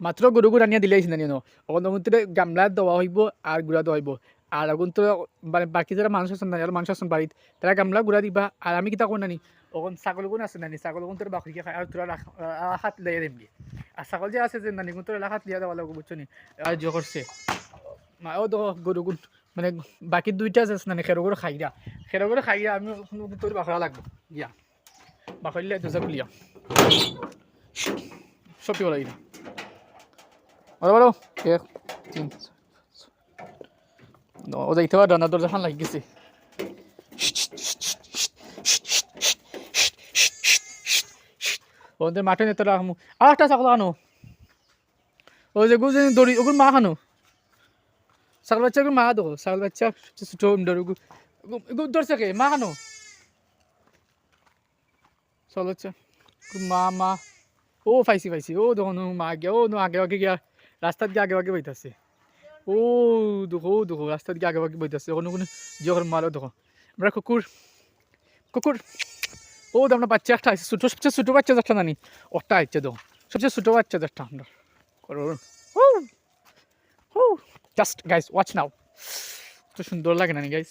মাত্র গরু গুড়া নিয়ে দিলেই চিন্তা নিয়ে অন্তত গামলা দেওয়া হইব আর গুড়া দেওয়া হইব আর এখন তো মানে বাকি যারা মানুষ আছেন না যারা মানুষ আছেন বাড়িত তারা গামলা গুড়া দিবা আর আমি কিতা কোন নানি ওখান ছাগল গুণ আছে নানি ছাগল গুণ তোর বাকরিকে খায় আর তোরা হাত লিয়ে দেবি আর ছাগল যে আছে যে নানি গুণ তোর হাত লিয়া দেওয়া লাগবে বুঝছো নি আর যে করছে ও তো গরু গুণ মানে বাকি দুইটা আছে নানি খেরো করে খাইয়া আমি তোর বাকরা লাগবো গিয়া বাকরিলে দুজা খুলিয়া সব বলা গিয়া বলো এক তিন ও যাইতে পার রান্নার দরজা খান লাগি গেছে ওদের মাঠে নেতে রাখমু আর একটা ছাগল আনো ওই যে গুজে দড়ি ওগুলো মা খানো ছাগল বাচ্চা মা দেখো ছাগল বাচ্চা ছোট ধরছে কে মা খানো ছাগল বাচ্চা মা ও পাইছি ও দেখো মা গিয়া ও আগে গিয়া রাস্তার দিয়ে আগে বইতেছে ও দেখো রাস্তার দিকে আগে বইতেছে কোনো যখন মারো দেখো আমরা কুকুর ও তো আমরা বাচ্চা একটা আছে সবচেয়ে ছোটো বাচ্চা একটা জানি ওটা আছে দেখো সবচেয়ে ছোটো বাচ্চা একটা আমরা জাস্ট গাইস ওয়াচ নাও তো সুন্দর লাগে না গাইস